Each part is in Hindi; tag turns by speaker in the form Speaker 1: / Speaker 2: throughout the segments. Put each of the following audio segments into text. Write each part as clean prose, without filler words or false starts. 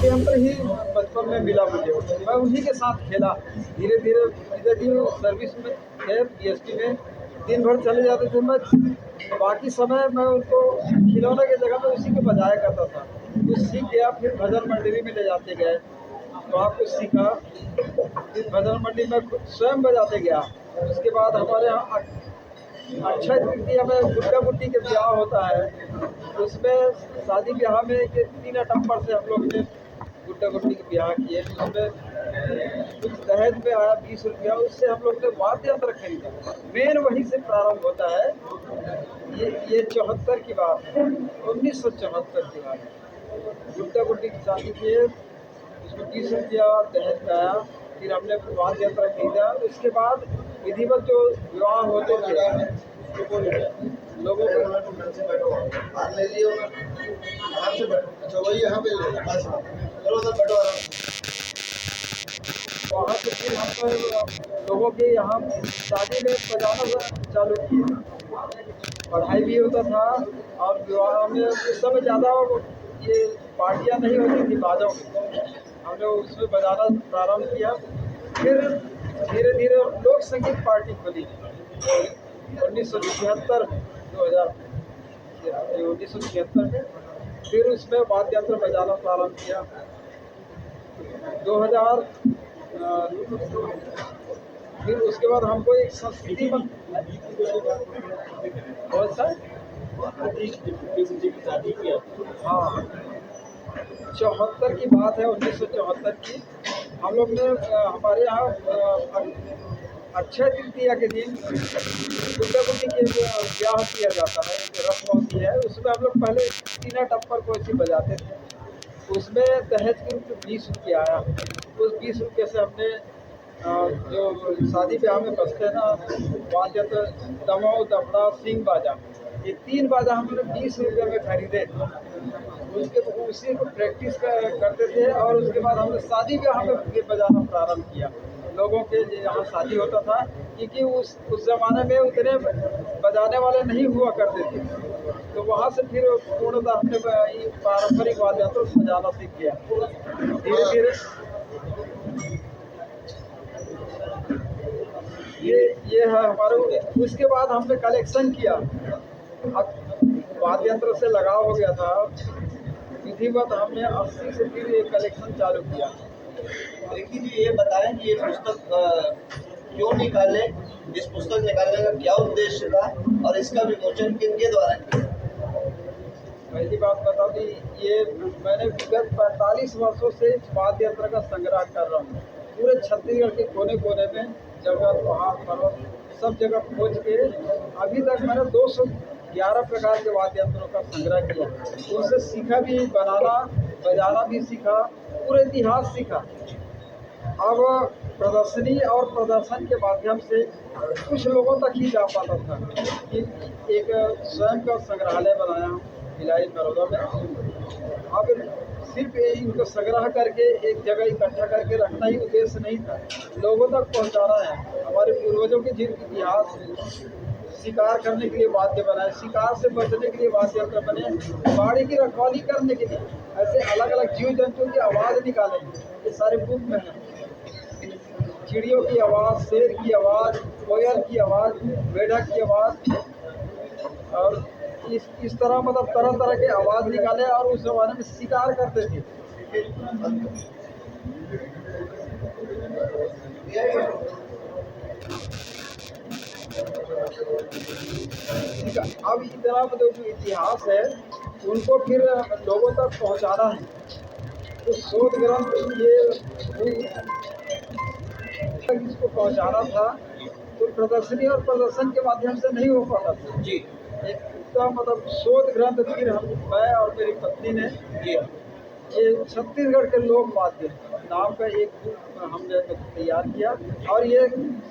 Speaker 1: वाद्य यंत्र ही बचपन में मिला मुझे, मैं उन्हीं के साथ खेला। धीरे धीरे पिताजी सर्विस में थे पीएसटी में, दिन भर चले जाते थे, मैं बाकी समय मैं उनको खिलौने की जगह में उसी को बजाया करता था। कुछ सीख गया, फिर भजन मंडली में ले जाते गए, वहाँ कुछ सीखा। फिर भजन मंडली में खुद स्वयं बजाते गया। उसके बाद हमारे यहाँ अक्षय तृतीया में गुड्डा गुड्डी के ब्याह होता है, उसमें शादी ब्याह में के 3 अटम्बर से हम लोग ने गुड्डा गुड्डी के ब्याह किए। उसमें कुछ दहेज में आया 20 रुपया, उससे हम लोग ने वाद्य यंत्र खरीदा। मेन वहीं से प्रारंभ होता है। ये 74 की बात है, 1974 की बात है। गुड्डा गुड्डी की शादी किए, उसमें 20 रुपया दहेज में आया, फिर हमने वाद्य यंत्र खरीदा। उसके बाद विधिवत जो विवाह होते थे लोगों को वहाँ से फिर हम लोगों के यहाँ शादी में बजाना चालू किए। पढ़ाई भी होता था और विवाह में उस समय ज़्यादा ये पार्टियाँ नहीं होती थी बाजों में, हमने उसमें बजाना प्रारंभ किया। फिर धीरे धीरे लोक संगीत पार्टी खुली 1976 में। फिर उसमें वाद्य यंत्र बजाना प्रारंभ किया। 2000 फिर उसके बाद हमको एक संस्कृति बहुत सा हाँ 74 की बात है, 1974 की। हम लोग ने हमारे यहाँ अक्षय तृतीया के दिन गुड्डा गुड्डी के ब्याह किया जाता है, एक रस्म होती है। उसमें हम लोग पहले 3 टप्पर को ऐसे बजाते थे। उसमें दहेज के रूप में 20 रुपये आया। उस 20 रुपये से हमने जो शादी ब्याह में बजते हैं ना वाद्य, तो दमाऊ, दफड़ा, सिंह बाजा, ये 3 बाजा हम लोग 20 रुपये में खरीदे। उसके उसी को प्रैक्टिस करते थे। और उसके बाद हमने शादी ब्याह में ये बजाना प्रारंभ किया। लोगों के यहाँ शादी होता था, क्योंकि उस ज़माने में उतने बजाने वाले नहीं हुआ करते थे, तो वहाँ से फिर पूर्णतः हमने पारंपरिक वाद्य यंत्र बजाना सीख गया धीरे धीरे। ये है हमारे। उसके बाद हमने कलेक्शन किया। अब वाद्य यंत्र से लगाव हो गया था, विधिवत हमने 80 से फिर ये कलेक्शन चालू किया।
Speaker 2: देखिए जी, ये बताएं कि ये पुस्तक क्यों निकाले, इस पुस्तक निकालने का क्या उद्देश्य था और इसका विमोचन किनके द्वारा किया?
Speaker 1: पहली बात बताओ कि ये मैंने विगत 45 वर्षों से वाद्य यंत्र का संग्रह कर रहा हूँ। पूरे छत्तीसगढ़ के कोने कोने में, जंगल, पहाड़, पर्वत, सब जगह खोज के अभी तक मैंने 211 प्रकार के वाद्य यंत्रों का संग्रह किया। उनसे सीखा भी, बनाना बजाना भी सीखा, पूरा इतिहास सीखा। अब प्रदर्शनी और प्रदर्शन के माध्यम से कुछ लोगों तक ही जा पाता था। कि एक स्वयं का संग्रहालय बनाया भिलाई बड़ौदा में। अब सिर्फ इनको संग्रह करके एक जगह इकट्ठा करके रखना ही उद्देश्य नहीं था, लोगों तक पहुंचाना है। हमारे पूर्वजों के जीवन इतिहास, शिकार करने के लिए वाद्य बनाए, शिकार से बचने के लिए वाद्य यंत्र बने, बाड़ी की रखवाली करने के लिए, ऐसे अलग अलग जीव जंतुओं की आवाज़ निकालें, ये सारे बुक में हैं। चिड़ियों की आवाज़, शेर की आवाज़, कोयल की आवाज़, मेढक की आवाज़, और इस तरह मतलब तरह तरह के आवाज़ निकाले। और उस ज़माने में शिकार करते थे। अब इतना मतलब जो इतिहास है उनको फिर लोगों तक पहुंचाना है। तो शोध ग्रंथ ये इसको पहुंचाना था, तो प्रदर्शनी और प्रदर्शन के माध्यम से नहीं हो पाता था
Speaker 2: जी।
Speaker 1: एक का मतलब शोध ग्रंथ फिर मैं और मेरी पत्नी ने ये छत्तीसगढ़ के लोक वाद्य नाम का एक बुक हमने तैयार किया। और ये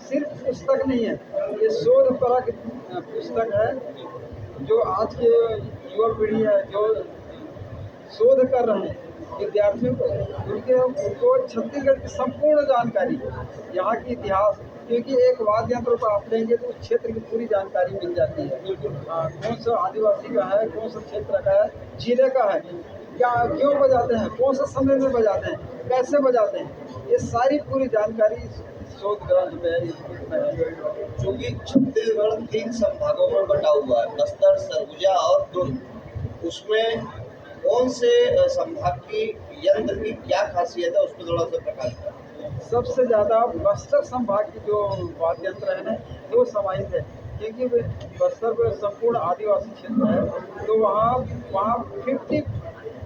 Speaker 1: सिर्फ पुस्तक नहीं है, ये शोध परक पुस्तक है। जो आज के युवा पीढ़ी है, जो शोध कर रहे हैं विद्यार्थियों को, उनको छत्तीसगढ़ की संपूर्ण जानकारी, यहाँ की इतिहास, क्योंकि एक वाद्य यंत्र को आप लेंगे तो उस क्षेत्र की पूरी जानकारी मिल जाती है। कौन सा आदिवासी का है, कौन सा क्षेत्र का है, जिले का है, क्या क्यों बजाते हैं, कौन से समय में बजाते हैं, कैसे बजाते हैं, ये सारी पूरी जानकारी शोध ग्रंथ में है, इस बुक में है।
Speaker 2: क्योंकि छत्तीसगढ़ 3 संभागों में बटा हुआ है, बस्तर, सरगुजा और दुर्ग। उसमें कौन से संभाग की यंत्र की क्या खासियत है, उस पर थोड़ा सा प्रकाश डालें।
Speaker 1: सबसे ज़्यादा बस्तर संभाग की जो वाद्य यंत्र है ना, वो समाहित है, क्योंकि बस्तर में संपूर्ण आदिवासी क्षेत्र है, तो वहाँ वहाँ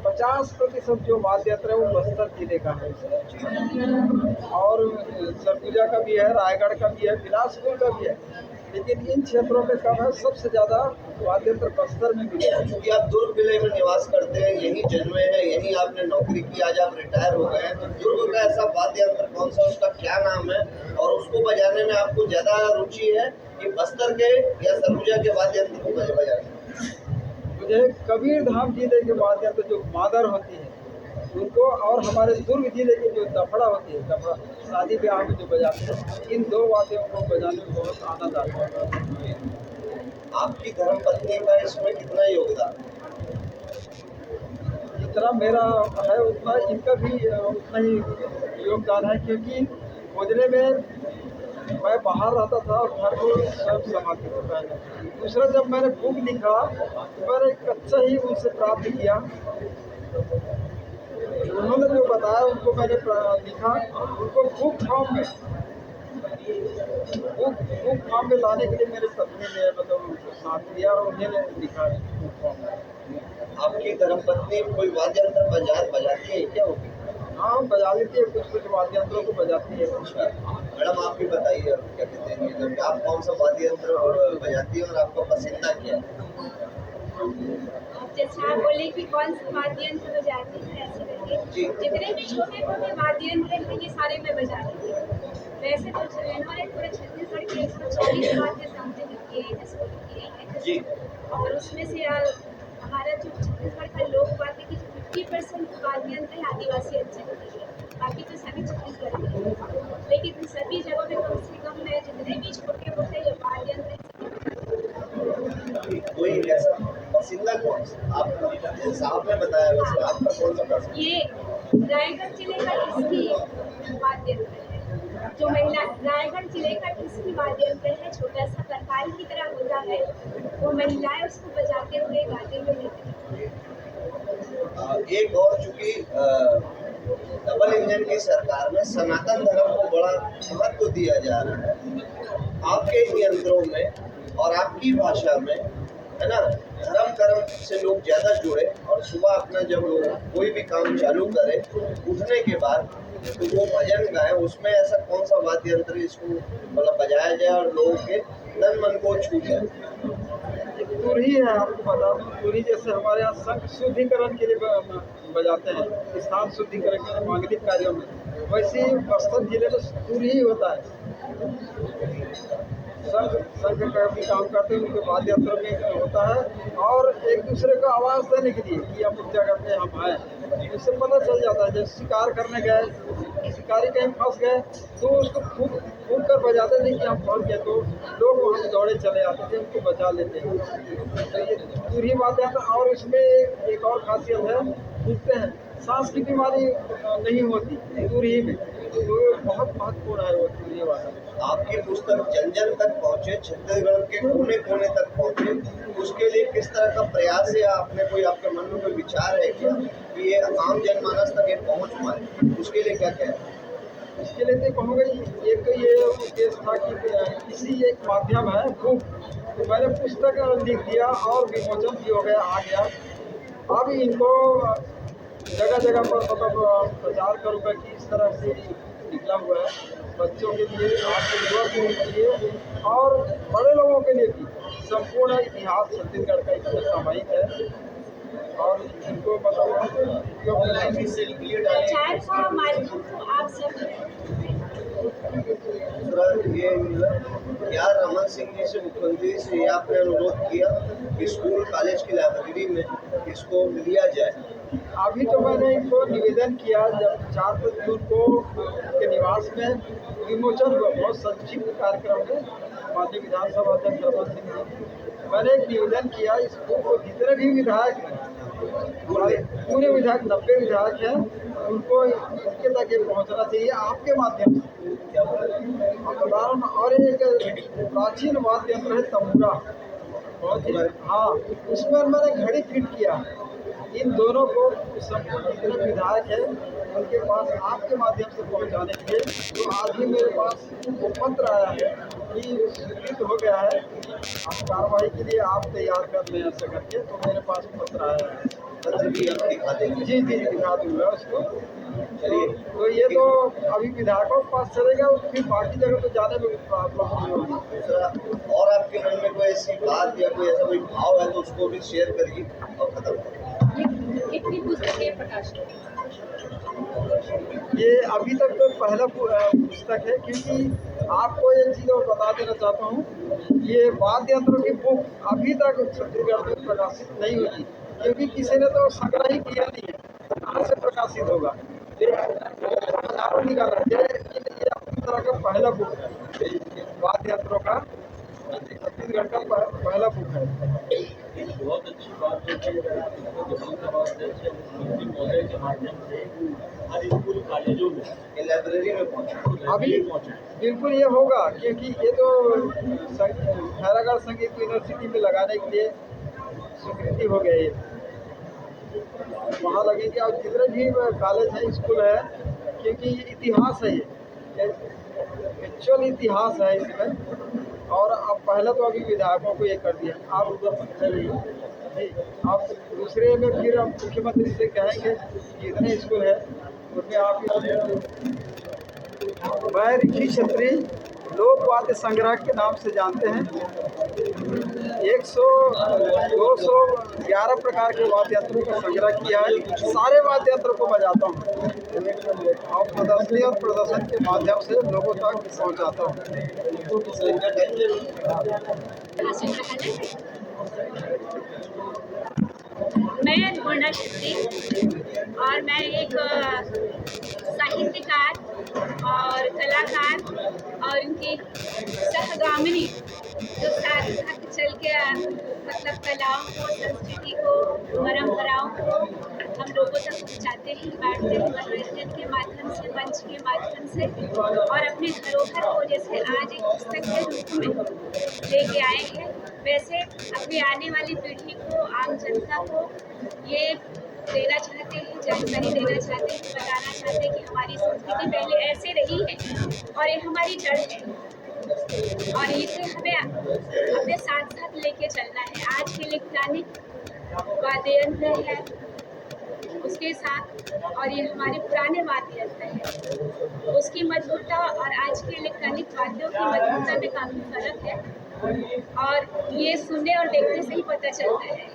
Speaker 1: 50% जो वाद्य यंत्र है वो बस्तर जिले का है। और सरगुजा का भी है, रायगढ़ का भी है, बिलासपुर का भी है, लेकिन इन क्षेत्रों में कब है, सबसे ज़्यादा वाद्य यंत्र बस्तर में मिले हैं।
Speaker 2: क्योंकि आप दुर्ग जिले में निवास करते हैं, यहीं जन्मे हैं, यहीं आपने नौकरी की, आज आप रिटायर हो गए हैं, तो दुर्ग का ऐसा वाद्य यंत्र कौन सा, उसका क्या नाम है, और उसको बजाने में आपको ज़्यादा रुचि है कि बस्तर के या सरगुजा के वाद्य यंत्र को बजाने?
Speaker 1: मुझे कबीर धाम जिले के वाद्य यंत्र जो मादर होती है उनको, और हमारे दुर्ग जिले के जो दफड़ा होती है, दफड़ा शादी ब्याह में जो बजाते हैं, इन दो वाद्यों को बजाने में बहुत आनंद आता है।
Speaker 2: आपकी धर्मपत्नी का इसमें कितना योगदान?
Speaker 1: जितना मेरा है उतना इनका भी उतना ही योगदान है, क्योंकि खोजने में मैं बाहर रहता था और घर को सब संभालती थी पहले। दूसरा, जब मैंने बुक लिखा तो मैंने कच्चा ही उनसे प्राप्त किया, उन्होंने जो बताया उनको मैंने लिखा, उनको बुक फॉर्म में लाने के लिए मेरे पत्नी ने मतलब उनको साथ दिया और उन्हें लिखा है बुक फॉर्म में।
Speaker 2: आपकी धर्मपत्नी कोई वाद्य यंत्र बजाती है क्या वो?
Speaker 1: हाँ, बजा लेती है, कुछ कुछ वाद्य यंत्रों को बजाती है।
Speaker 2: अच्छा, मैडम आप भी बताइए, और क्या कहते हैं, मतलब आप कौन सा वाद्य यंत्र बजाती है और आपका पसंदीदा क्या है?
Speaker 3: जैसे आप बोले कि कौन सा वाद्य यंत्र बजाती है, ऐसे करके जितने भी छोटे मोटे वाद्य यंत्र हैं ये सारे मैं बजा लेती हूँ। वैसे तो हमारे पूरे छत्तीसगढ़ के 140 वाद्य समथिंग किए हैं
Speaker 2: जी।
Speaker 3: और उसमें से हमारा जो छत्तीसगढ़ का लोक वाद्य की 50% वाद्य यंत्र है आदिवासी अंचल के लिए, बाकी तो सभी छत्तीसगढ़ के हैं। लेकिन सभी जगहों में कम से कम जितने भी छोटे मोटे वाद्य यंत्र
Speaker 2: कोई ऐसा पसंदीदा कौन सा आपका, साहब ने बताया, वैसे आपका कौन सा पसंद?
Speaker 3: ये रायगढ़ जिले का किसकी वाद्य यंत्र है, जो महिला रायगढ़ जिले का किसकी वाद्य यंत्र है, छोटा सा करताल की तरह होता है, वो महिलाएं उसको बजाते हुए गाते हुए लेते हैं।
Speaker 2: एक और, चूंकि डबल इंजन की सरकार में सनातन धर्म को बड़ा महत्व दिया जा रहा है, आपके इन यंत्रों में और आपकी भाषा में, है ना, धर्म कर्म से लोग ज़्यादा जुड़े, और सुबह अपना जब लोग कोई भी काम चालू करें, उठने के बाद तो वो भजन गाएं, उसमें ऐसा कौन सा वाद्य यंत्र इसको मतलब बजाया जाए और लोगों के तन मन को छू जाए?
Speaker 1: एक तुरही है, आपको बता दूं, तुरही जैसे हमारे यहाँ शंख शुद्धिकरण के लिए बजाते हैं, स्थान शुद्धिकरण के मांगलिक कार्यों में, वैसे ही बस्तर जिले में तुरही होता है। संघ का भी काम करते हैं, उनके वाद्य यंत्र में होता है, और एक दूसरे को आवाज़ देने के लिए कि हम उस जगह पे हम आए, इससे पता चल जाता है। जैसे शिकार करने गए, शिकारी कहीं फंस गए तो उसको फूंक कर बजाते थे कि हम फंस गए, तो लोग वहाँ दौड़े चले आते थे, उनको बचा लेते हैं। तो ये तुरही वाद्य यंत्र, और इसमें एक और खासियत है, फूंकते हैं, सांस की बीमारी नहीं होती तुरही में, तो बहुत महत्वपूर्ण है वो तुरही वाद्य यंत्र।
Speaker 2: आपकी पुस्तक जन जन तक पहुँचे, छत्तीसगढ़ के कोने कोने तक पहुँचे, उसके लिए किस तरह का प्रयास है, आपने कोई, आपके मन में कोई विचार है क्या कि ये आम जनमानस तक ये पहुँच पाए, उसके लिए क्या कहें?
Speaker 1: इसके लिए तो कहूँगा, एक तो ये उद्देश्य था कि किसी एक माध्यम है बुक, तो मैंने पुस्तक लिख दिया और विमोचन भी हो गया, आ गया। अब इनको जगह जगह पर मतलब प्रचार करूँगा कि इस तरह से निकला हुआ है, बच्चों के लिए, आपके युवा के लिए और बड़े लोगों के लिए भी। संपूर्ण इतिहास छत्तीसगढ़ का इसमें समाहित है, और इनको मतलब
Speaker 3: प्रचार का माध्यम तो आप सब
Speaker 2: दूसरा ये, क्या रमन सिंह जी से, मुख्यमंत्री से ये आपने अनुरोध किया कि स्कूल कॉलेज की लाइब्रेरी में इसको लिया जाए?
Speaker 1: अभी तो मैंने इनको निवेदन किया, जब 4 जून को उनके निवास में विमोचन हुआ, बहुत संक्षिप्त कार्यक्रम में, माननीय विधानसभा अध्यक्ष रमन सिंह जी, मैंने एक निवेदन किया, इस बुक को जितने भी विधायक हैं पूरे विधायक 90 विधायक हैं, उनको उनके तक ये पहुंचना चाहिए आपके माध्यम से। अब बता रहा हूँ। और एक प्राचीन वाद्य यंत्र है तंबूरा, हाँ, उसमें मैंने घड़ी फिट किया। इन दोनों को संपूर्ण जितने विधायक हैं उनके पास आपके माध्यम से पहुंचाने के लिए, तो आज ही मेरे पास वो पत्र आया है कि स्वीकृत हो गया है, आप कार्रवाई के लिए आप तैयार कर लें ऐसा करके, तो मेरे पास पत्र आया है।
Speaker 2: पत्र भी आप दिखा देंगे?
Speaker 1: जी जी, दिखा दूंगा उसको।
Speaker 2: चलिए,
Speaker 1: तो ये तो अभी विधायकों के पास चलेगा, फिर बाकी जगह तो जाने में प्रॉब्लम नहीं होगी।
Speaker 2: दूसरा, और आपके मन में कोई ऐसी बात या कोई ऐसा कोई भाव है तो उसको भी शेयर करिए और खत्म करिए।
Speaker 3: कितनी पुस्तकें प्रकाशित?
Speaker 1: ये अभी तक तो पहला पुस्तक है, क्योंकि आपको ये चीज़ और बता देना चाहता हूँ, ये वाद्य यंत्रों की बुक अभी तक छत्तीसगढ़ में प्रकाशित नहीं हुई, क्योंकि किसी ने तो संग्रह ही किया नहीं है, कहाँ से प्रकाशित होगा। हजारों निकाला है, ये अपनी तरह का पहला बुक है वाद्य यंत्रों का, छत्तीसगढ़ का पहला बुक है।
Speaker 4: बहुत अच्छी बात है कि महोदय के माध्यम से हर स्कूल कॉलेजों में
Speaker 2: लाइब्रेरी में पहुंचे।
Speaker 1: अभी बिल्कुल ये होगा, क्योंकि ये तो खैरागढ़ संगीत यूनिवर्सिटी में लगाने के लिए स्वीकृति हो गई है, वहाँ लगेगी। और जितने भी कॉलेज है, स्कूल है, क्योंकि इतिहास है, ये एक्चुअल इतिहास है इसमें। और अब पहले तो अभी विधायकों को ये कर दिया, आप जी, आप दूसरे में फिर हम मुख्यमंत्री से कहेंगे कि इतने स्कूल है उनमें आप। मैं ऋषि छत्री लोक वाद्य संग्रह के नाम से जानते हैं। 211 प्रकार के वाद्य यंत्रों का संग्रह किया है, सारे वाद्य यंत्रों को बजाता हूँ और प्रदर्शनी और प्रदर्शन के माध्यम से लोगों तक पहुँचाता हूँ।
Speaker 3: मैं पूर्णा छत्री और मैं एक साहित्यकार और कलाकार और उनकी सहगामिनी, जो साथ साथ चल के मतलब कलाओं को, संस्कृति को, परंपराओं को हम लोगों तक पहुँचाते हैं, बांटते हैं मनोरंजन के माध्यम से, मंच के माध्यम से, और अपने धरोहर को जैसे आज एक पुस्तक के रूप में लेके आए हैं, वैसे अपनी आने वाली पीढ़ी को, आम जनता को ये देना चाहते हैं, जानकारी देना चाहते हैं, बताना चाहते हैं कि हमारी संस्कृति पहले ऐसे रही है और ये हमारी जड़ है, और इसे हमें अपने साथ साथ लेके चलना है। आज के इलेक्ट्रॉनिक वाद्य यंत्र है उसके साथ, और ये हमारे पुराने वाद्य यंत्र है, उसकी मधुरता और आज के इलेक्ट्रॉनिक वाद्यों की मधुरता में काफ़ी फर्क है, और ये सुनने और देखने से ही पता चलता है।